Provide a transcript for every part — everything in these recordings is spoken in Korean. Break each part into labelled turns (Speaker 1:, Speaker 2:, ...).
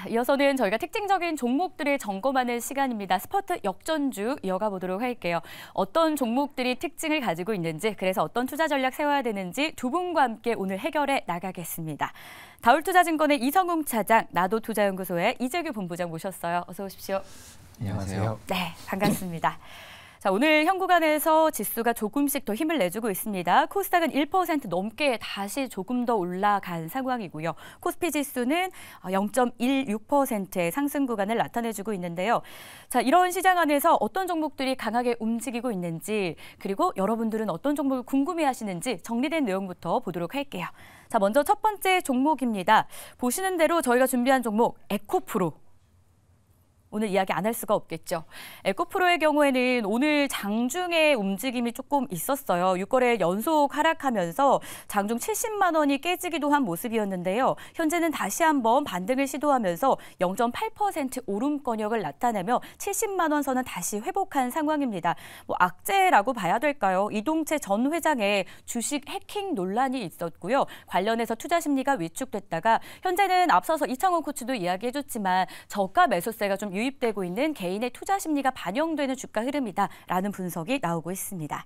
Speaker 1: 이어서는 저희가 특징적인 종목들을 점검하는 시간입니다. 스포트 역전주 이어가 보도록 할게요. 어떤 종목들이 특징을 가지고 있는지, 그래서 어떤 투자 전략 세워야 되는지 두 분과 함께 오늘 해결해 나가겠습니다. 다울투자증권의 이성웅 차장, 나도투자연구소의 이재규 본부장 모셨어요. 어서 오십시오.
Speaker 2: 안녕하세요.
Speaker 1: 네, 반갑습니다. 자, 오늘 현 구간에서 지수가 조금씩 더 힘을 내주고 있습니다. 코스닥은 1% 넘게 다시 조금 더 올라간 상황이고요. 코스피 지수는 0.16%의 상승 구간을 나타내주고 있는데요. 자, 이런 시장 안에서 어떤 종목들이 강하게 움직이고 있는지, 그리고 여러분들은 어떤 종목을 궁금해하시는지 정리된 내용부터 보도록 할게요. 자, 먼저 첫 번째 종목입니다. 보시는 대로 저희가 준비한 종목 에코프로. 오늘 이야기 안 할 수가 없겠죠. 에코프로의 경우에는 오늘 장중에 움직임이 조금 있었어요. 6거래일 연속 하락하면서 장중 70만 원이 깨지기도 한 모습이었는데요. 현재는 다시 한번 반등을 시도하면서 0.8% 오름권역을 나타내며 70만 원 선은 다시 회복한 상황입니다. 악재라고 봐야 될까요? 이동채 전 회장의 주식 해킹 논란이 있었고요. 관련해서 투자 심리가 위축됐다가 현재는 앞서서 이창원 코치도 이야기해줬지만 저가 매수세가 좀 유입되고 있는 개인의 투자 심리가 반영되는 주가 흐름이다라는 분석이 나오고 있습니다.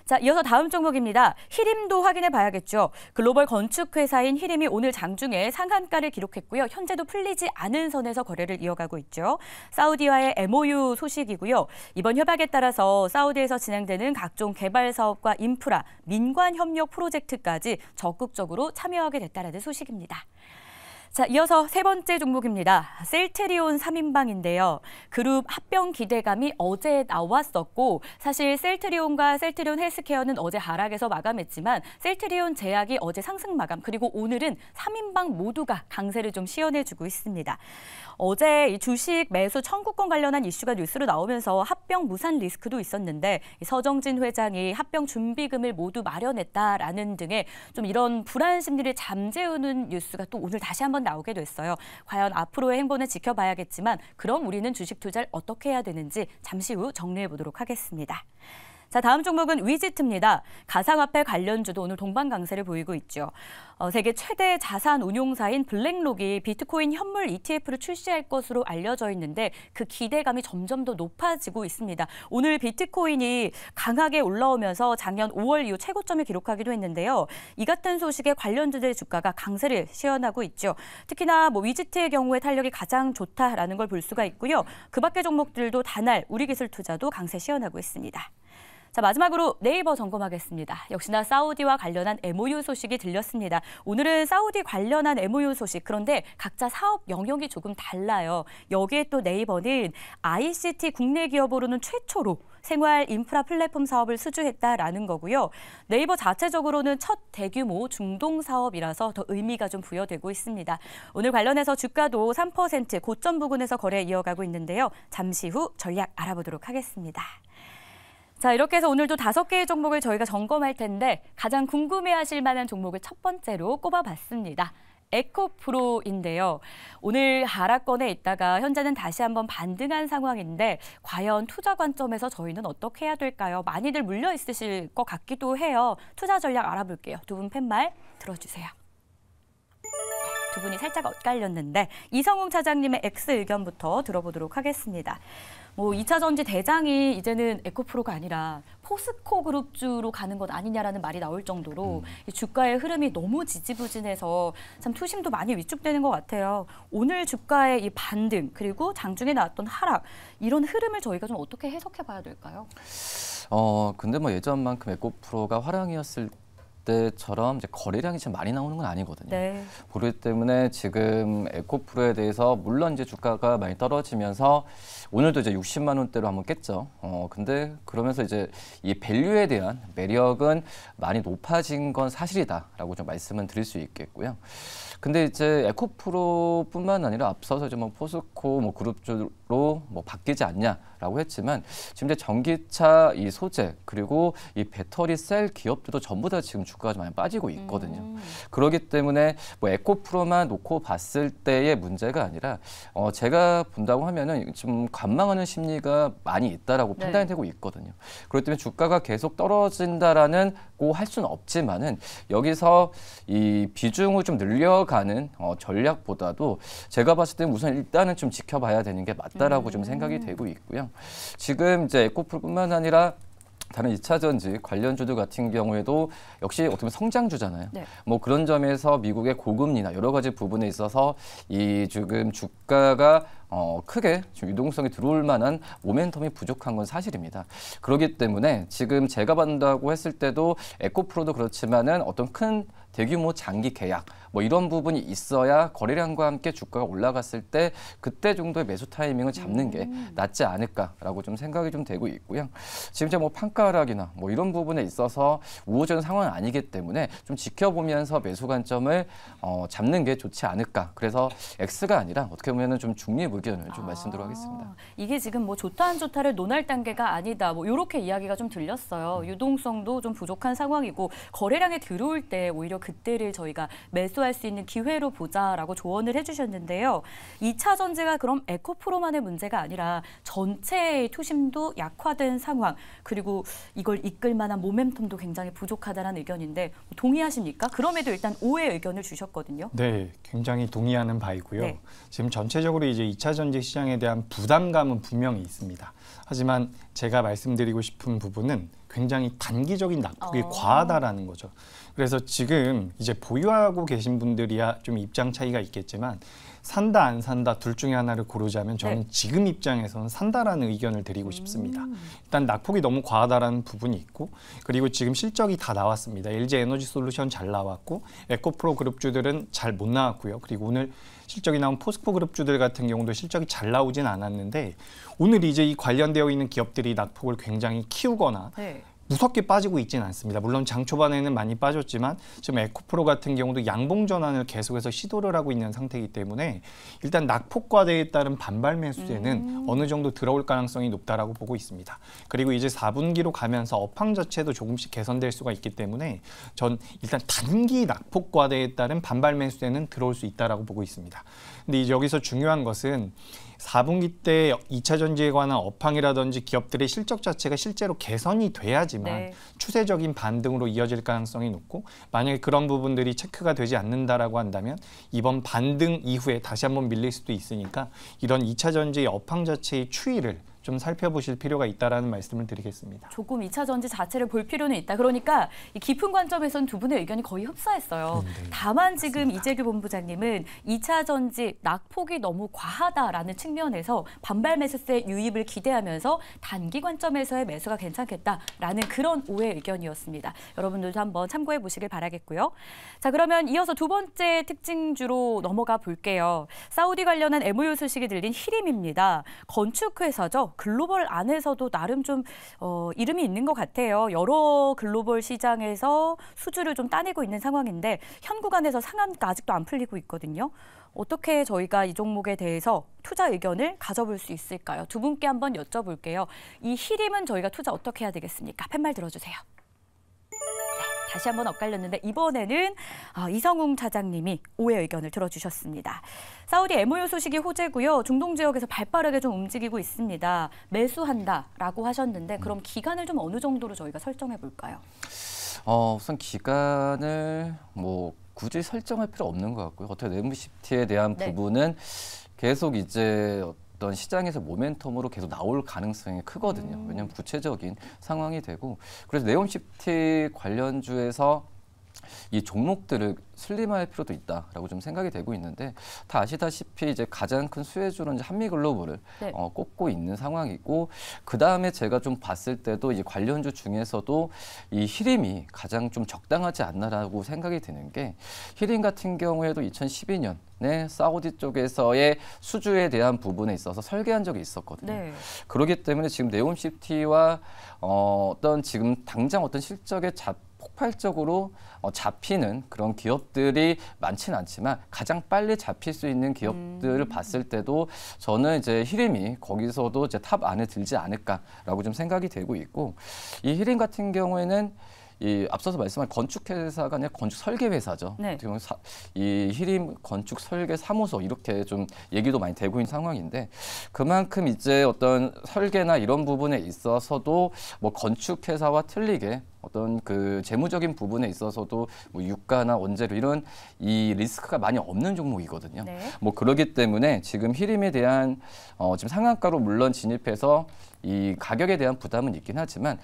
Speaker 1: 자, 이어서 다음 종목입니다. 히림도 확인해 봐야겠죠. 글로벌 건축회사인 히림이 오늘 장중에 상한가를 기록했고요. 현재도 풀리지 않은 선에서 거래를 이어가고 있죠. 사우디와의 MOU 소식이고요. 이번 협약에 따라서 사우디에서 진행되는 각종 개발 사업과 인프라, 민관 협력 프로젝트까지 적극적으로 참여하게 됐다는 소식입니다. 자, 이어서 세 번째 종목입니다. 셀트리온 3인방인데요. 그룹 합병 기대감이 어제 나왔었고, 사실 셀트리온과 셀트리온 헬스케어는 어제 하락에서 마감했지만 셀트리온 제약이 어제 상승 마감, 그리고 오늘은 3인방 모두가 강세를 좀 시연해주고 있습니다. 어제 이 주식 매수 청구권 관련한 이슈가 뉴스로 나오면서 합병 무산 리스크도 있었는데 서정진 회장이 합병 준비금을 모두 마련했다라는 등의 좀 이런 불안 심리를 잠재우는 뉴스가 또 오늘 다시 한번 나오게 됐어요. 과연 앞으로의 행보는 지켜봐야겠지만 그럼 우리는 주식 투자를 어떻게 해야 되는지 잠시 후 정리해 보도록 하겠습니다. 자, 다음 종목은 위지트입니다. 가상화폐 관련주도 오늘 동반 강세를 보이고 있죠. 세계 최대 자산 운용사인 블랙록이 비트코인 현물 ETF를 출시할 것으로 알려져 있는데 그 기대감이 점점 더 높아지고 있습니다. 오늘 비트코인이 강하게 올라오면서 작년 5월 이후 최고점을 기록하기도 했는데요. 이 같은 소식에 관련주들의 주가가 강세를 시연하고 있죠. 특히나 위지트의 경우에 탄력이 가장 좋다라는 걸 볼 수가 있고요. 그 밖의 종목들도 다날, 우리기술투자도 강세 시연하고 있습니다. 자, 마지막으로 네이버 점검하겠습니다. 역시나 사우디와 관련한 MOU 소식이 들렸습니다. 오늘은 사우디 관련한 MOU 소식, 그런데 각자 사업 영역이 조금 달라요. 여기에 또 네이버는 ICT 국내 기업으로는 최초로 생활 인프라 플랫폼 사업을 수주했다라는 거고요. 네이버 자체적으로는 첫 대규모 중동 사업이라서 더 의미가 좀 부여되고 있습니다. 오늘 관련해서 주가도 3% 고점 부근에서 거래 이어가고 있는데요. 잠시 후 전략 알아보도록 하겠습니다. 자, 이렇게 해서 오늘도 5개의 종목을 저희가 점검할 텐데 가장 궁금해하실 만한 종목을 첫 번째로 꼽아봤습니다. 에코프로인데요. 오늘 하락권에 있다가 현재는 다시 한번 반등한 상황인데 과연 투자 관점에서 저희는 어떻게 해야 될까요? 많이들 물려 있으실 것 같기도 해요. 투자 전략 알아볼게요. 두 분 팻말 들어주세요. 두 분이 살짝 엇갈렸는데 이성웅 차장님의 X 의견부터 들어보도록 하겠습니다. 2차 전지 대장이 이제는 에코프로가 아니라 포스코 그룹주로 가는 것 아니냐라는 말이 나올 정도로 이 주가의 흐름이 너무 지지부진해서 참 투심도 많이 위축되는 것 같아요. 오늘 주가의 이 반등 그리고 장중에 나왔던 하락, 이런 흐름을 저희가 좀 어떻게 해석해 봐야 될까요?
Speaker 2: 근데 예전만큼 에코프로가 화랑이었을 때처럼 이제 거래량이 좀 많이 나오는 건 아니거든요.
Speaker 1: 네.
Speaker 2: 그렇기 때문에 지금 에코프로에 대해서 물론 이제 주가가 많이 떨어지면서 오늘도 이제 60만 원대로 한번 깼죠. 근데 그러면서 이제 이 밸류에 대한 매력은 많이 높아진 건 사실이다라고 좀 말씀은 드릴 수 있겠고요. 근데 이제 에코프로뿐만 아니라 앞서서 이제 포스코 그룹주로 바뀌지 않냐. 라고 했지만 지금 이제 전기차 이 소재 그리고 이 배터리 셀 기업들도 전부 다 지금 주가가 좀 많이 빠지고 있거든요. 그렇기 때문에 뭐 에코프로만 놓고 봤을 때의 문제가 아니라 제가 본다고 하면은 좀 관망하는 심리가 많이 있다라고
Speaker 1: 네.
Speaker 2: 판단이 되고 있거든요. 그렇기 때문에 주가가 계속 떨어진다라는 고 할 수는 없지만은 여기서 이 비중을 좀 늘려가는 전략보다도 제가 봤을 때 우선 일단은 좀 지켜봐야 되는 게 맞다라고 좀 생각이 되고 있고요. 지금 이제 에코프로뿐만 아니라 다른 2차 전지 관련주들 같은 경우에도 역시 어떻게 보면 성장주잖아요.
Speaker 1: 네.
Speaker 2: 뭐 그런 점에서 미국의 고금리나 여러 가지 부분에 있어서 이 지금 주가가 크게 좀 유동성이 들어올 만한 모멘텀이 부족한 건 사실입니다. 그렇기 때문에 지금 제가 본다고 했을 때도 에코프로도 그렇지만은 어떤 큰 대규모 장기 계약 뭐 이런 부분이 있어야 거래량과 함께 주가가 올라갔을 때 그때 정도의 매수 타이밍을 잡는 게 낫지 않을까라고 좀 생각이 좀 되고 있고요. 지금 이제 뭐 판가 하락이나 뭐 이런 부분에 있어서 우호적인 상황은 아니기 때문에 좀 지켜보면서 매수 관점을 잡는 게 좋지 않을까. 그래서 X가 아니라 어떻게 보면은 좀 중립 의견을 좀 말씀드리도록 하겠습니다.
Speaker 1: 이게 지금 뭐 좋다 안 좋다를 논할 단계가 아니다. 뭐 이렇게 이야기가 좀 들렸어요. 유동성도 좀 부족한 상황이고 거래량이 들어올 때 오히려 그때를 저희가 매수할 수 있는 기회로 보자라고 조언을 해주셨는데요. 2차 전지가 그럼 에코프로만의 문제가 아니라 전체의 투심도 약화된 상황 그리고 이걸 이끌 만한 모멘텀도 굉장히 부족하다는 의견인데 동의하십니까? 그럼에도 일단 오해 의견을 주셨거든요.
Speaker 3: 네, 굉장히 동의하는 바이고요.
Speaker 1: 네.
Speaker 3: 지금 전체적으로 이제 2차 전지 시장에 대한 부담감은 분명히 있습니다. 하지만 제가 말씀드리고 싶은 부분은 굉장히 단기적인 낙폭이 과하다라는 거죠. 그래서 지금 이제 보유하고 계신 분들이야 좀 입장 차이가 있겠지만 산다 안 산다 둘 중에 하나를 고르자면 저는 지금 입장에서는 산다라는 의견을 드리고 싶습니다. 일단 낙폭이 너무 과하다라는 부분이 있고 그리고 지금 실적이 다 나왔습니다. LG 에너지솔루션 잘 나왔고 에코프로 그룹주들은 잘 못 나왔고요. 그리고 오늘 실적이 나온 포스코 그룹주들 같은 경우도 실적이 잘 나오진 않았는데 오늘 이제 이 관련되어 있는 기업들이 낙폭을 굉장히 키우거나 무섭게 빠지고 있지는 않습니다. 물론 장 초반에는 많이 빠졌지만 지금 에코프로 같은 경우도 양봉 전환을 계속해서 시도를 하고 있는 상태이기 때문에 일단 낙폭 과대에 따른 반발 매수세는 어느 정도 들어올 가능성이 높다라고 보고 있습니다. 그리고 이제 4분기로 가면서 업황 자체도 조금씩 개선될 수가 있기 때문에 전 일단 단기 낙폭 과대에 따른 반발 매수세는 들어올 수 있다라고 보고 있습니다. 근데 이제 여기서 중요한 것은 4분기 때 2차 전지에 관한 업황이라든지 기업들의 실적 자체가 실제로 개선이 돼야지만 추세적인 반등으로 이어질 가능성이 높고 만약에 그런 부분들이 체크가 되지 않는다라고 한다면 이번 반등 이후에 다시 한번 밀릴 수도 있으니까 이런 2차 전지의 업황 자체의 추이를 좀 살펴보실 필요가 있다라는 말씀을 드리겠습니다.
Speaker 1: 조금 2차 전지 자체를 볼 필요는 있다. 그러니까 이 깊은 관점에서는 두 분의 의견이 거의 흡사했어요. 다만 지금 이재규 본부장님은 2차 전지 낙폭이 너무 과하다라는 측면에서 반발 매수세 유입을 기대하면서 단기 관점에서의 매수가 괜찮겠다라는 그런 오해 의견이었습니다. 여러분들도 한번 참고해 보시길 바라겠고요. 자, 그러면 이어서 두 번째 특징주로 넘어가 볼게요. 사우디 관련한 MOU 소식이 들린 히림입니다. 건축회사죠. 글로벌 안에서도 나름 좀 이름이 있는 것 같아요. 여러 글로벌 시장에서 수주를 좀 따내고 있는 상황인데 현 구간에서 상한가 아직도 안 풀리고 있거든요. 어떻게 저희가 이 종목에 대해서 투자 의견을 가져볼 수 있을까요? 두 분께 한번 여쭤볼게요. 이 히림은 저희가 투자 어떻게 해야 되겠습니까? 팻말 들어주세요. 다시 한번 엇갈렸는데 이번에는 이성웅 차장님이 오해 의견을 들어주셨습니다. 사우디 MOU 소식이 호재고요. 중동 지역에서 발빠르게 좀 움직이고 있습니다. 매수한다라고 하셨는데 그럼 기간을 좀 어느 정도로 저희가 설정해 볼까요?
Speaker 2: 우선 기간을 뭐 굳이 설정할 필요 없는 것 같고요. 어떻게 네옴시티에 대한 부분은 계속 이제 어떤 시장에서 모멘텀으로 계속 나올 가능성이 크거든요. 왜냐하면 구체적인 상황이 되고 그래서 네옴시티 관련주에서 이 종목들을 슬림할 필요도 있다라고 좀 생각이 되고 있는데 다 아시다시피 이제 가장 큰 수혜주는 이제 한미글로벌을 꼽고 있는 상황이고 그 다음에 제가 좀 봤을 때도 이 관련주 중에서도 이 히림이 가장 좀 적당하지 않나라고 생각이 드는 게 히림 같은 경우에도 2012년에 사우디 쪽에서의 수주에 대한 부분에 있어서 설계한 적이 있었거든요. 그렇기 때문에 지금 네옴시티와 어떤 지금 당장 어떤 실적의 폭발적으로 잡히는 그런 기업들이 많지는 않지만 가장 빨리 잡힐 수 있는 기업들을 봤을 때도 저는 이제 히림이 거기서도 이제 탑 안에 들지 않을까라고 좀 생각이 되고 있고, 이 히림 같은 경우에는 이 앞서서 말씀한 건축회사가 아니라 건축 설계 회사죠.
Speaker 1: 네.
Speaker 2: 이 히림 건축 설계 사무소 이렇게 좀 얘기도 많이 되고 있는 상황인데, 그만큼 이제 어떤 설계나 이런 부분에 있어서도 뭐 건축회사와 틀리게 어떤 그 재무적인 부분에 있어서도 뭐 유가나 원재료 이런 이 리스크가 많이 없는 종목이거든요.
Speaker 1: 네.
Speaker 2: 뭐 그러기 때문에 지금 히림에 대한 지금 상한가로 물론 진입해서 이 가격에 대한 부담은 있긴 하지만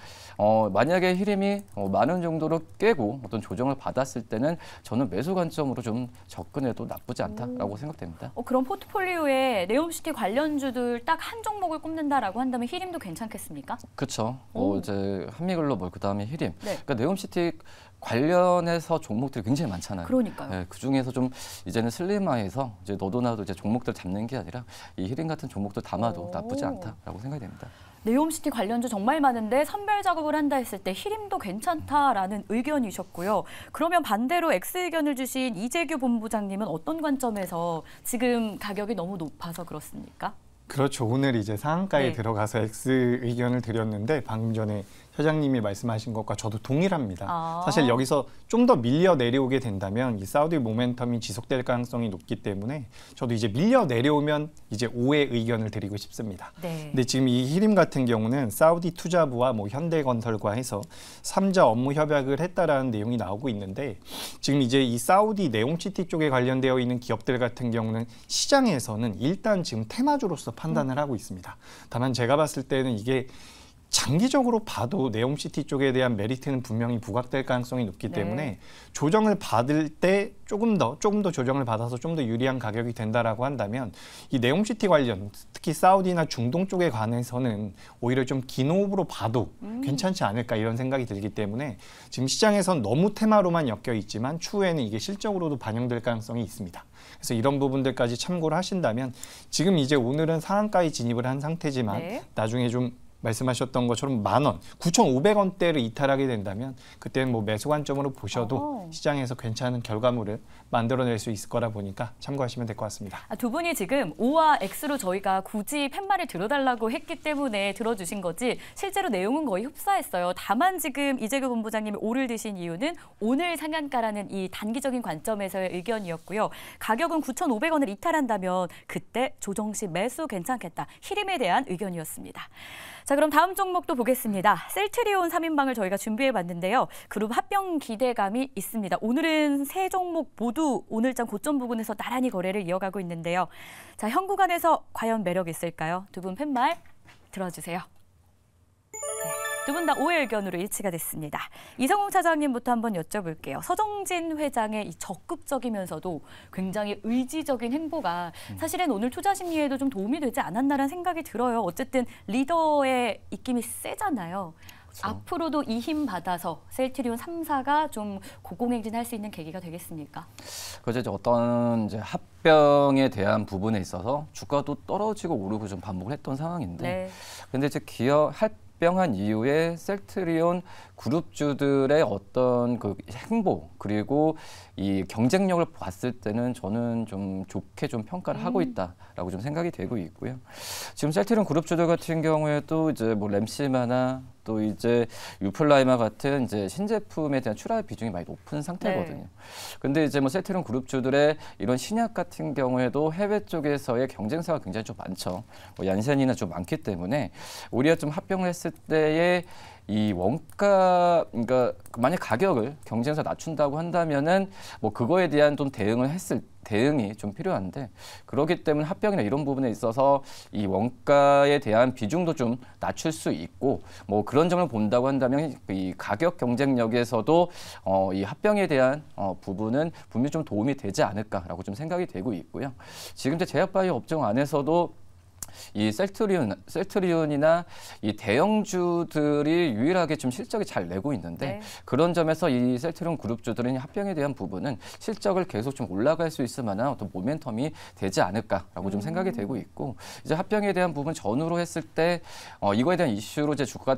Speaker 2: 만약에 히림이 10,000원 정도로 깨고 어떤 조정을 받았을 때는 저는 매수 관점으로 좀 접근해도 나쁘지 않다라고 생각됩니다.
Speaker 1: 그럼 포트폴리오에 네옴시티 관련주들 딱 한 종목을 꼽는다라고 한다면 히림도 괜찮겠습니까?
Speaker 2: 그렇죠. 이제 한미글로벌 그다음에 히림.
Speaker 1: 네.
Speaker 2: 그러니까 네옴시티 관련해서 종목들이 굉장히 많잖아요.
Speaker 1: 그러니까요.
Speaker 2: 네, 그 중에서 좀 이제는 슬림화해서 이제 너도 나도 이제 종목들 잡는 게 아니라 이 히림 같은 종목들 담아도 나쁘지 않다라고 생각이 됩니다.
Speaker 1: 네옴시티 관련주 정말 많은데 선별 작업을 한다 했을 때 히림도 괜찮다라는 의견이셨고요. 그러면 반대로 X 의견을 주신 이재규 본부장님은 어떤 관점에서 지금 가격이 너무 높아서 그렇습니까?
Speaker 3: 그렇죠. 오늘 이제 상한가에
Speaker 1: 네.
Speaker 3: 들어가서 X 의견을 드렸는데 방금 전에 회장님이 말씀하신 것과 저도 동일합니다. 사실 여기서 좀 더 밀려 내려오게 된다면 이 사우디 모멘텀이 지속될 가능성이 높기 때문에 저도 이제 밀려 내려오면 이제 5의 의견을 드리고 싶습니다.
Speaker 1: 네.
Speaker 3: 근데 지금 이 히림 같은 경우는 사우디 투자부와 뭐 현대건설과 해서 3자 업무 협약을 했다라는 내용이 나오고 있는데, 지금 이제 이 사우디 네옴시티 쪽에 관련되어 있는 기업들 같은 경우는 시장에서는 일단 지금 테마주로서 판단을 하고 있습니다. 다만 제가 봤을 때는 이게 장기적으로 봐도 네옴시티 쪽에 대한 메리트는 분명히 부각될 가능성이 높기 때문에 조정을 받을 때 조금 더 조정을 받아서 좀 더 유리한 가격이 된다라고 한다면 이 네옴시티 관련 특히 사우디나 중동 쪽에 관해서는 오히려 좀 긴 호흡으로 봐도 괜찮지 않을까 이런 생각이 들기 때문에 지금 시장에선 너무 테마로만 엮여 있지만 추후에는 이게 실적으로도 반영될 가능성이 있습니다. 그래서 이런 부분들까지 참고를 하신다면 지금 이제 오늘은 상한가에 진입을 한 상태지만 나중에 좀 말씀하셨던 것처럼 10,000원, 9,500원대를 이탈하게 된다면 그때는 뭐 매수 관점으로 보셔도 시장에서 괜찮은 결과물을 만들어낼 수 있을 거라 보니까 참고하시면 될 것 같습니다.
Speaker 1: 두 분이 지금 O와 X로 저희가 굳이 팻말을 들어달라고 했기 때문에 들어주신 거지 실제로 내용은 거의 흡사했어요. 다만 지금 이재규 본부장님이 O를 드신 이유는 오늘 상한가라는 이 단기적인 관점에서의 의견이었고요. 가격은 9,500원을 이탈한다면 그때 조정 시 매수 괜찮겠다. 히림에 대한 의견이었습니다. 자, 그럼 다음 종목도 보겠습니다. 셀트리온 3인방을 저희가 준비해봤는데요. 그룹 합병 기대감이 있습니다. 오늘은 세 종목 모두 오늘장 고점 부근에서 나란히 거래를 이어가고 있는데요. 자, 현 구간에서 과연 매력 있을까요? 두 분 팻말 들어주세요. 두 분 다 오해 의견으로 일치가 됐습니다. 이성웅 차장님부터 한번 여쭤볼게요. 서정진 회장의 이 적극적이면서도 굉장히 의지적인 행보가 사실은 오늘 투자 심리에도 좀 도움이 되지 않았나라는 생각이 들어요. 어쨌든 리더의 입김이 세잖아요. 그렇죠. 앞으로도 이 힘 받아서 셀트리온 3사가 좀 고공행진할 수 있는 계기가 되겠습니까?
Speaker 2: 그래서 이제 어떤 이제 합병에 대한 부분에 있어서 주가도 떨어지고 오르고 좀 반복을 했던 상황인데, 근데 이제 합병한 이후에 셀트리온 그룹주들의 어떤 그 행보 그리고 이 경쟁력을 봤을 때는 저는 좀 좋게 좀 평가를 하고 있다라고 좀 생각이 되고 있고요. 지금 셀트리온 그룹주들 같은 경우에도 이제 뭐 램시마나 또 이제 유플라이마 같은 이제 신제품에 대한 출하 비중이 많이 높은 상태거든요. 근데 이제 뭐 셀트리온 그룹주들의 이런 신약 같은 경우에도 해외 쪽에서의 경쟁사가 굉장히 좀 많죠. 뭐 얀센이나 좀 많기 때문에 오히려 좀 합병을 했을 때의 이 원가, 그러니까 만약 가격을 경쟁사 낮춘다고 한다면은 뭐 그거에 대한 좀 대응이 좀 필요한데, 그렇기 때문에 합병이나 이런 부분에 있어서 이 원가에 대한 비중도 좀 낮출 수 있고, 뭐 그런 점을 본다고 한다면 이 가격 경쟁력에서도 이 합병에 대한 부분은 분명히 좀 도움이 되지 않을까라고 좀 생각이 되고 있고요. 지금 제약바이오 업종 안에서도 이 셀트리온이나 이 대형주들이 유일하게 좀 실적이 잘 내고 있는데, 그런 점에서 이 셀트리온 그룹주들은 합병에 대한 부분은 실적을 계속 좀 올라갈 수 있을 만한 어떤 모멘텀이 되지 않을까라고 좀 생각이 되고 있고, 이제 합병에 대한 부분 전후로 했을 때 이거에 대한 이슈로 이제 주가가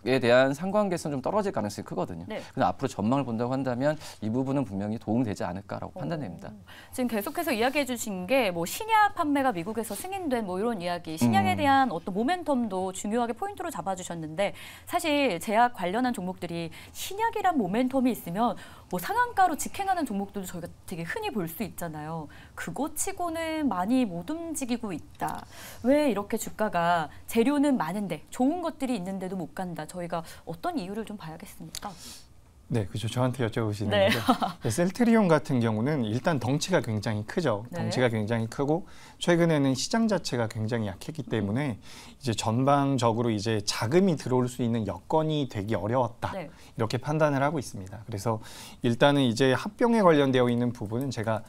Speaker 2: 에 대한 상관계성은 좀 떨어질 가능성이 크거든요.
Speaker 1: 네.
Speaker 2: 그래서 앞으로 전망을 본다고 한다면 이 부분은 분명히 도움이 되지 않을까라고 판단됩니다.
Speaker 1: 지금 계속해서 이야기해 주신 게 뭐 신약 판매가 미국에서 승인된 뭐 이런 이야기, 신약에 대한 어떤 모멘텀도 중요하게 포인트로 잡아주셨는데 사실 제약 관련한 종목들이 신약이란 모멘텀이 있으면 뭐 상한가로 직행하는 종목들도 저희가 되게 흔히 볼 수 있잖아요. 그거 치고는 많이 못 움직이고 있다. 왜 이렇게 주가가 재료는 많은데 좋은 것들이 있는데도 못 간다. 저희가 어떤 이유를 좀 봐야겠습니까?
Speaker 3: 네, 그렇죠. 저한테 여쭤보시는
Speaker 1: 네.
Speaker 3: 건데 셀트리온 같은 경우는 일단 덩치가 굉장히 크죠.
Speaker 1: 네.
Speaker 3: 덩치가 굉장히 크고 최근에는 시장 자체가 굉장히 약했기 때문에 이제 전방적으로 이제 자금이 들어올 수 있는 여건이 되기 어려웠다.
Speaker 1: 네.
Speaker 3: 이렇게 판단을 하고 있습니다. 그래서 일단은 이제 합병에 관련되어 있는 부분은 제가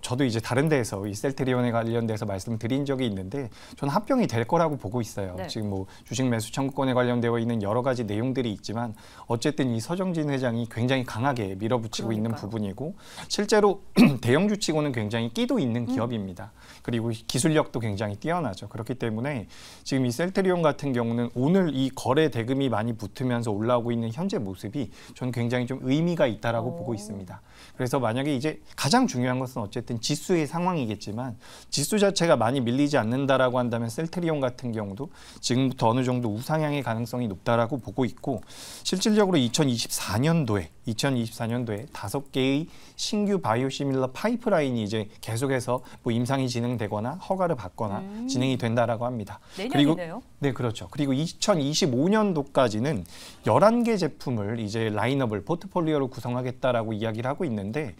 Speaker 3: 저도 이제 다른 데에서 이 셀트리온에 관련돼서 말씀드린 적이 있는데 저는 합병이 될 거라고 보고 있어요.
Speaker 1: 네.
Speaker 3: 지금 뭐 주식 매수 청구권에 관련되어 있는 여러 가지 내용들이 있지만 어쨌든 이 서정진 회장이 굉장히 강하게 밀어붙이고 있는
Speaker 1: 그러니까요.
Speaker 3: 부분이고 실제로 대형주 치고는 굉장히 끼도 있는 기업입니다. 그리고 기술력도 굉장히 뛰어나죠. 그렇기 때문에 지금 이 셀트리온 같은 경우는 오늘 이 거래 대금이 많이 붙으면서 올라오고 있는 현재 모습이 저는 굉장히 좀 의미가 있다라고 보고 있습니다. 그래서 만약에 이제 가장 중요한 것은 어쨌든 지수의 상황이겠지만 지수 자체가 많이 밀리지 않는다라고 한다면 셀트리온 같은 경우도 지금부터 어느 정도 우상향의 가능성이 높다라고 보고 있고 실질적으로 2024년도에 5개의 신규 바이오시밀러 파이프라인이 이제 계속해서 뭐 임상이 진행되거나 허가를 받거나 진행이 된다라고 합니다.
Speaker 1: 내년이네요.
Speaker 3: 네, 그렇죠. 그리고 2025년도까지는 11개 제품을 이제 라인업을 포트폴리오로 구성하겠다라고 이야기를 하고 있는데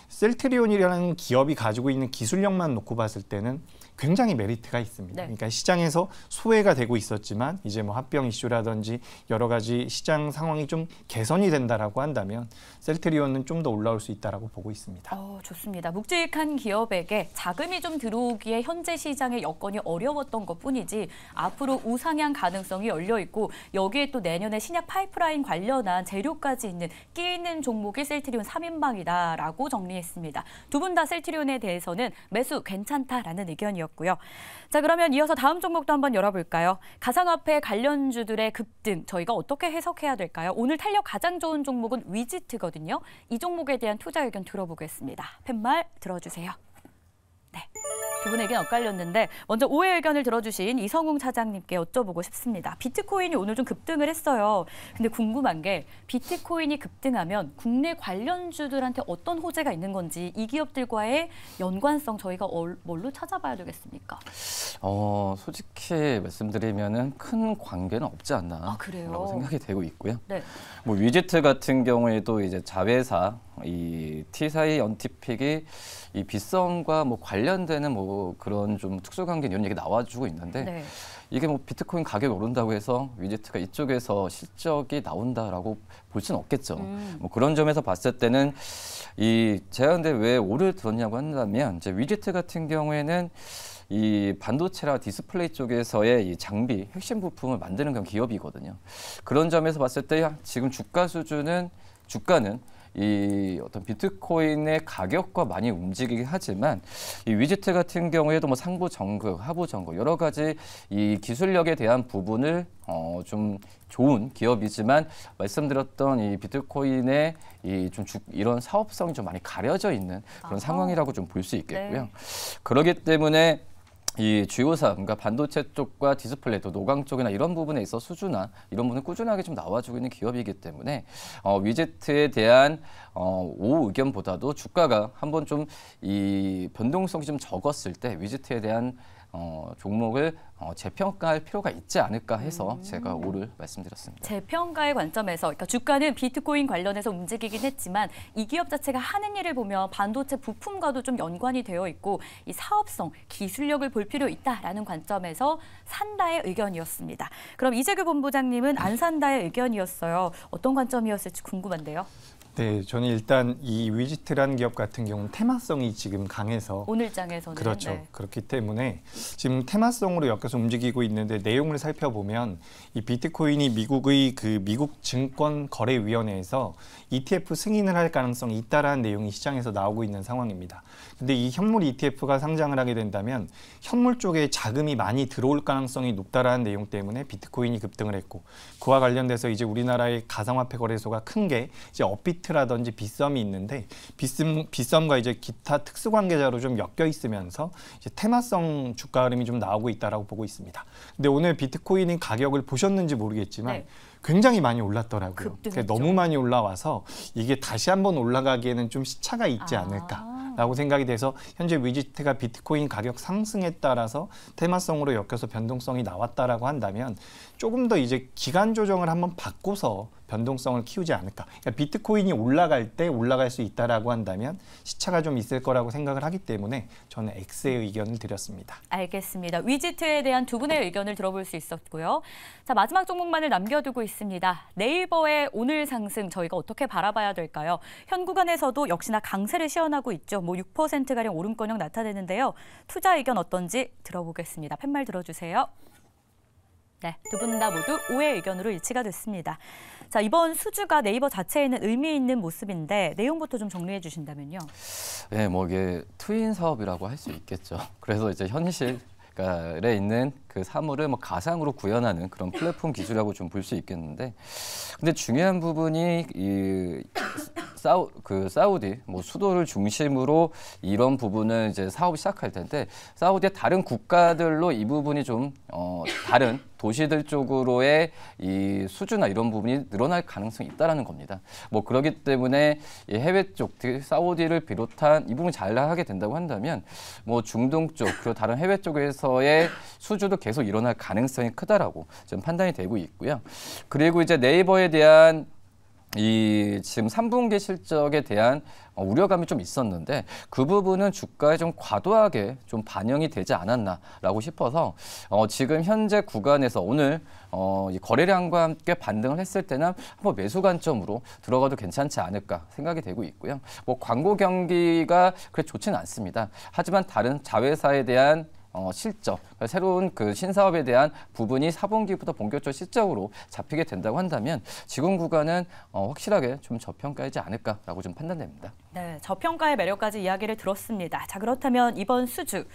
Speaker 3: 셀트리온이라는 기업이 가지고 있는 기술력만 놓고 봤을 때는 굉장히 메리트가 있습니다.
Speaker 1: 네.
Speaker 3: 그러니까 시장에서 소외가 되고 있었지만 이제 뭐 합병 이슈라든지 여러 가지 시장 상황이 좀 개선이 된다라고 한다면 셀트리온은 좀 더 올라올 수 있다라고 보고 있습니다.
Speaker 1: 좋습니다. 묵직한 기업에게 자금이 좀 들어오기에 현재 시장의 여건이 어려웠던 것뿐이지 앞으로 우상향 가능성이 열려 있고 여기에 또 내년에 신약 파이프라인 관련한 재료까지 있는 끼 있는 종목이 셀트리온 3인방이다라고 정리했습니다. 두 분 다 셀트리온에 대해서는 매수 괜찮다라는 의견이었고요. 자, 그러면 이어서 다음 종목도 한번 열어볼까요? 가상화폐 관련주들의 급등 저희가 어떻게 해석해야 될까요? 오늘 탄력 가장 좋은 종목은 위지트거든요. 이 종목에 대한 투자 의견 들어보겠습니다. 팻말 들어주세요. 네, 두 분의 의견 엇갈렸는데 먼저 오해 의견을 들어주신 이성웅 차장님께 여쭤보고 싶습니다. 비트코인이 오늘 좀 급등을 했어요. 근데 궁금한 게 비트코인이 급등하면 국내 관련주들한테 어떤 호재가 있는 건지 이 기업들과의 연관성 저희가 뭘로 찾아봐야 되겠습니까?
Speaker 2: 솔직히 말씀드리면은 큰 관계는 없지 않나
Speaker 1: 그래요?
Speaker 2: 라고 생각이 되고 있고요.
Speaker 1: 네.
Speaker 2: 뭐 위지트 같은 경우에도 이제 자회사 이 T사이언티픽이 이 빗썸과 뭐 관련되는 뭐 그런 좀 특수관계 이런 얘기 나와주고 있는데
Speaker 1: 네.
Speaker 2: 이게 뭐 비트코인 가격이 오른다고 해서 위지트가 이쪽에서 실적이 나온다라고 볼 수는 없겠죠. 뭐 그런 점에서 봤을 때는 제가 근데 왜 오를 들었냐고 한다면 이제 위지트 같은 경우에는 이 반도체나 디스플레이 쪽에서의 이 장비, 핵심 부품을 만드는 그런 기업이거든요. 그런 점에서 봤을 때 지금 주가는 이 어떤 비트코인의 가격과 많이 움직이긴 하지만 이 위지트 같은 경우에도 뭐 상부 정글, 하부 정글 여러 가지 이 기술력에 대한 부분을 좀 좋은 기업이지만 말씀드렸던 이 비트코인의 이런 사업성이 좀 많이 가려져 있는 그런 상황이라고 좀 볼 수 있겠고요.
Speaker 1: 네.
Speaker 2: 그렇기 때문에 이 주요사, 그러니까 반도체 쪽과 디스플레이, 또 노광 쪽이나 이런 부분에 있어 수주나 이런 부분은 꾸준하게 좀 나와주고 있는 기업이기 때문에 위지트에 대한 오후 의견보다도 주가가 한번 좀 이 변동성이 좀 적었을 때 위지트에 대한 종목을 재평가할 필요가 있지 않을까 해서 제가 오를 말씀드렸습니다.
Speaker 1: 재평가의 관점에서 그러니까 주가는 비트코인 관련해서 움직이긴 했지만 이 기업 자체가 하는 일을 보면 반도체 부품과도 좀 연관이 되어 있고 이 사업성, 기술력을 볼 필요 있다라는 관점에서 산다의 의견이었습니다. 그럼 이재규 본부장님은 안 산다의 의견이었어요. 어떤 관점이었을지 궁금한데요.
Speaker 3: 네, 저는 일단 이 위지트라는 기업 같은 경우는 테마성이 지금 강해서
Speaker 1: 오늘장에서는
Speaker 3: 그렇죠.
Speaker 1: 네.
Speaker 3: 그렇기 때문에 지금 테마성으로 엮여서 움직이고 있는데 내용을 살펴보면 이 비트코인이 미국의 그 미국 증권거래위원회에서 ETF 승인을 할 가능성이 있다라는 내용이 시장에서 나오고 있는 상황입니다. 근데 이 현물 ETF가 상장을 하게 된다면 현물 쪽에 자금이 많이 들어올 가능성이 높다라는 내용 때문에 비트코인이 급등을 했고 그와 관련돼서 이제 우리나라의 가상화폐 거래소가 큰 게 이제 업비트라든지 빗썸이 있는데 빗썸과 이제 기타 특수관계자로 좀 엮여 있으면서 이제 테마성 주가 흐름이 좀 나오고 있다라고 보고 있습니다. 근데 오늘 비트코인의 가격을 보셨는지 모르겠지만
Speaker 1: 네.
Speaker 3: 굉장히 많이 올랐더라고요.
Speaker 1: 급등했죠.
Speaker 3: 너무 많이 올라와서 이게 다시 한번 올라가기에는 좀 시차가 있지 않을까라고 생각이 돼서 현재 위지트가 비트코인 가격 상승에 따라서 테마성으로 엮여서 변동성이 나왔다라고 한다면 조금 더 이제 기간 조정을 한번 바꿔서 변동성을 키우지 않을까. 그러니까 비트코인이 올라갈 때 올라갈 수 있다라고 한다면 시차가 좀 있을 거라고 생각을 하기 때문에 저는 X의 의견을 드렸습니다.
Speaker 1: 알겠습니다. 위지트에 대한 두 분의 의견을 들어볼 수 있었고요. 자, 마지막 종목만을 남겨두고 있습니다. 네이버의 오늘 상승 저희가 어떻게 바라봐야 될까요? 현 구간에서도 역시나 강세를 시현하고 있죠. 뭐 6%가량 오름권역 나타내는데요. 투자 의견 어떤지 들어보겠습니다. 팻말 들어주세요. 네, 두 분 다 모두 오의 의견으로 일치가 됐습니다. 자, 이번 수주가 네이버 자체에는 의미 있는 모습인데 내용부터 좀 정리해 주신다면요.
Speaker 2: 네, 뭐 이게 트윈 사업이라고 할 수 있겠죠. 그래서 이제 현실에 있는 그 사물을 뭐 가상으로 구현하는 그런 플랫폼 기술이라고 좀 볼 수 있겠는데, 근데 중요한 부분이 이 사우디 뭐 수도를 중심으로 이런 부분을 이제 사업을 시작할 텐데 사우디의 다른 국가들로 이 부분이 좀 다른 도시들 쪽으로의 이 수주나 이런 부분이 늘어날 가능성이 있다라는 겁니다. 뭐 그렇기 때문에 이 해외 쪽, 사우디를 비롯한 이 부분 잘 나가게 된다고 한다면 뭐 중동 쪽 그리고 다른 해외 쪽에서의 수주도 계속 일어날 가능성이 크다라고 좀 판단이 되고 있고요. 그리고 이제 네이버에 대한 이 지금 3분기 실적에 대한 우려감이 좀 있었는데 그 부분은 주가에 좀 과도하게 좀 반영이 되지 않았나라고 싶어서 지금 현재 구간에서 오늘 이 거래량과 함께 반등을 했을 때는 한번 매수 관점으로 들어가도 괜찮지 않을까 생각이 되고 있고요. 뭐 광고 경기가 그렇게 좋지는 않습니다. 하지만 다른 자회사에 대한 실적, 새로운 그 신사업에 대한 부분이 4분기부터 본격적으로 실적으로 잡히게 된다고 한다면 지금 구간은 확실하게 좀 저평가이지 않을까라고 좀 판단됩니다.
Speaker 1: 네, 저평가의 매력까지 이야기를 들었습니다. 자, 그렇다면 이번 수주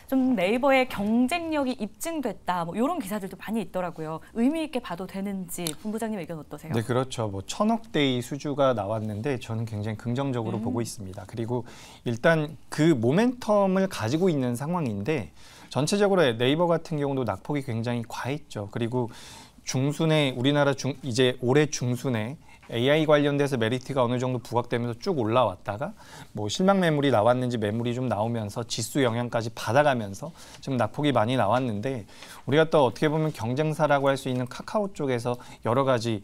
Speaker 1: 좀 네이버의 경쟁력이 입증됐다. 뭐 이런 기사들도 많이 있더라고요. 의미 있게 봐도 되는지 본부장님 의견 어떠세요?
Speaker 3: 네, 그렇죠. 뭐 1,000억대의 수주가 나왔는데 저는 굉장히 긍정적으로 보고 있습니다. 그리고 일단 그 모멘텀을 가지고 있는 상황인데 전체적으로 네이버 같은 경우도 낙폭이 굉장히 과했죠. 그리고 중순에 우리나라 이제 올해 중순에 AI 관련돼서 메리트가 어느 정도 부각되면서 쭉 올라왔다가 뭐 실망 매물이 나왔는지 매물이 좀 나오면서 지수 영향까지 받아가면서 좀 낙폭이 많이 나왔는데 우리가 또 어떻게 보면 경쟁사라고 할 수 있는 카카오 쪽에서 여러 가지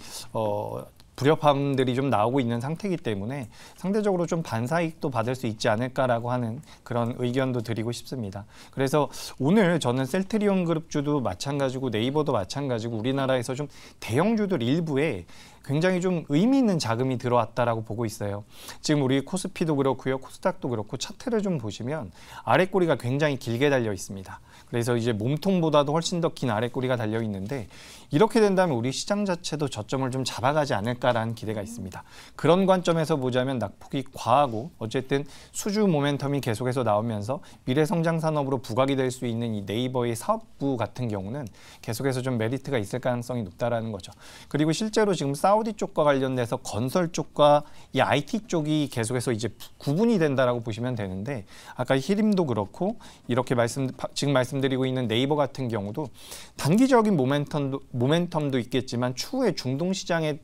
Speaker 3: 불협화음들이 좀 나오고 있는 상태이기 때문에 상대적으로 좀 반사이익도 받을 수 있지 않을까라고 하는 그런 의견도 드리고 싶습니다. 그래서 오늘 저는 셀트리온 그룹주도 마찬가지고 네이버도 마찬가지고 우리나라에서 좀 대형주들 일부에 굉장히 좀 의미 있는 자금이 들어왔다라고 보고 있어요. 지금 우리 코스피도 그렇고요, 코스닥도 그렇고 차트를 좀 보시면 아랫꼬리가 굉장히 길게 달려 있습니다. 그래서 이제 몸통보다도 훨씬 더 긴 아랫꼬리가 달려 있는데 이렇게 된다면 우리 시장 자체도 저점을 좀 잡아가지 않을까라는 기대가 있습니다. 그런 관점에서 보자면 낙폭이 과하고 어쨌든 수주 모멘텀이 계속해서 나오면서 미래성장 산업으로 부각이 될 수 있는 이 네이버의 사업부 같은 경우는 계속해서 좀 메리트가 있을 가능성이 높다라는 거죠. 그리고 실제로 지금 사우디 쪽과 관련돼서 건설 쪽과 이 IT 쪽이 계속해서 이제 구분이 된다라고 보시면 되는데 아까 히림도 그렇고 이렇게 지금 말씀드리고 있는 네이버 같은 경우도 단기적인 모멘텀도 있겠지만 추후에 중동 시장에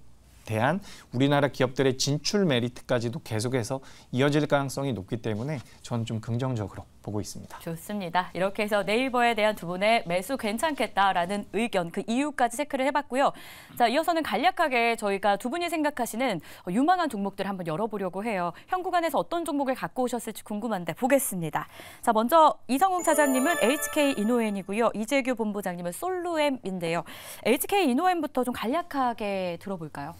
Speaker 3: 대한 우리나라 기업들의 진출 메리트까지도 계속해서 이어질 가능성이 높기 때문에 저는 좀 긍정적으로 보고 있습니다.
Speaker 1: 좋습니다. 이렇게 해서 네이버에 대한 두 분의 매수 괜찮겠다라는 의견, 그 이유까지 체크를 해봤고요. 자, 이어서는 간략하게 저희가 두 분이 생각하시는 유망한 종목들을 한번 열어보려고 해요. 현구간에서 어떤 종목을 갖고 오셨을지 궁금한데 보겠습니다. 자, 먼저 이성웅 차장님은 HK이노엔이고요. 이재규 본부장님은 솔루엠인데요. HK이노엔부터 좀 간략하게 들어볼까요?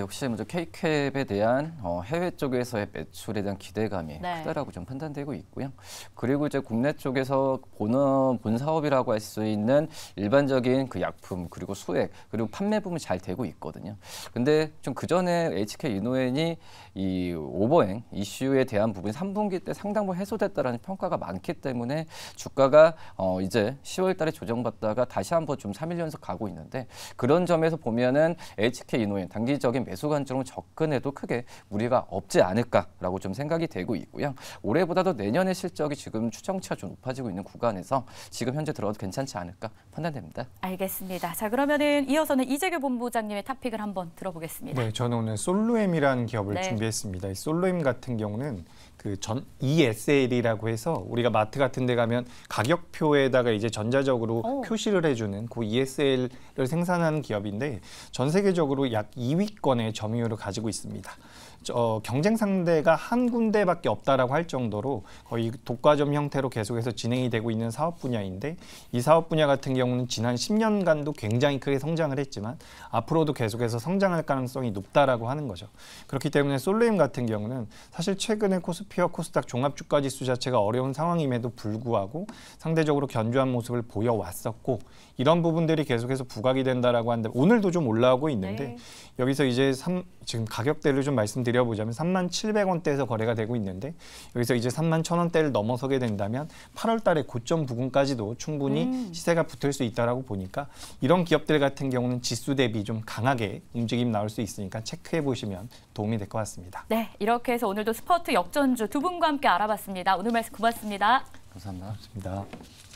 Speaker 2: 역시 먼저 K캡에 대한 해외 쪽에서의 매출에 대한 기대감이
Speaker 1: 네.
Speaker 2: 크다라고 좀 판단되고 있고요. 그리고 이제 국내 쪽에서 본 사업이라고 할 수 있는 일반적인 그 약품 그리고 수액 그리고 판매 부분이 잘 되고 있거든요. 근데 좀 그 전에 HK이노엔이 이 오버행 이슈에 대한 부분이 3분기 때 상당 부분 해소됐다라는 평가가 많기 때문에 주가가 이제 10월 달에 조정받다가 다시 한번 좀 3일 연속 가고 있는데 그런 점에서 보면은 HK이노엔 단기적인 매수 관점으로 접근해도 크게 무리가 없지 않을까라고 좀 생각이 되고 있고요. 올해보다도 내년의 실적이 지금 추정치가 좀 높아지고 있는 구간에서 지금 현재 들어도 괜찮지 않을까 판단됩니다.
Speaker 1: 알겠습니다. 자, 그러면은 이어서는 이재규 본부장님의 탑픽을 한번 들어보겠습니다.
Speaker 3: 네, 저는 오늘 솔루엠이라는 기업을
Speaker 1: 네.
Speaker 3: 준비했습니다. 이 솔루엠 같은 경우는 그 ESL이라고 해서 우리가 마트 같은 데 가면 가격표에다가 이제 전자적으로 표시를 해주는 그 ESL을 생산하는 기업인데 전 세계적으로 약 2위권의 점유율을 가지고 있습니다. 경쟁 상대가 한 군데밖에 없다라고 할 정도로 거의 독과점 형태로 계속해서 진행이 되고 있는 사업 분야인데 이 사업 분야 같은 경우는 지난 10년간도 굉장히 크게 성장을 했지만 앞으로도 계속해서 성장할 가능성이 높다라고 하는 거죠. 그렇기 때문에 솔루엠 같은 경우는 사실 최근에 코스피와 코스닥 종합주가지수 자체가 어려운 상황임에도 불구하고 상대적으로 견조한 모습을 보여왔었고 이런 부분들이 계속해서 부각이 된다라고 하는데 오늘도 좀 올라오고 있는데
Speaker 1: 네.
Speaker 3: 여기서 이제 지금 가격대를 좀 말씀드려보자면 37,000원대에서 거래가 되고 있는데 여기서 이제 31,000원대를 넘어서게 된다면 8월 달에 고점 부근까지도 충분히 시세가 붙을 수 있다라고 보니까 이런 기업들 같은 경우는 지수 대비 좀 강하게 움직임 나올 수 있으니까 체크해 보시면 도움이 될 것 같습니다.
Speaker 1: 네, 이렇게 해서 오늘도 스포트 역전주 두 분과 함께 알아봤습니다. 오늘 말씀 고맙습니다.
Speaker 2: 감사합니다.
Speaker 3: 고맙습니다.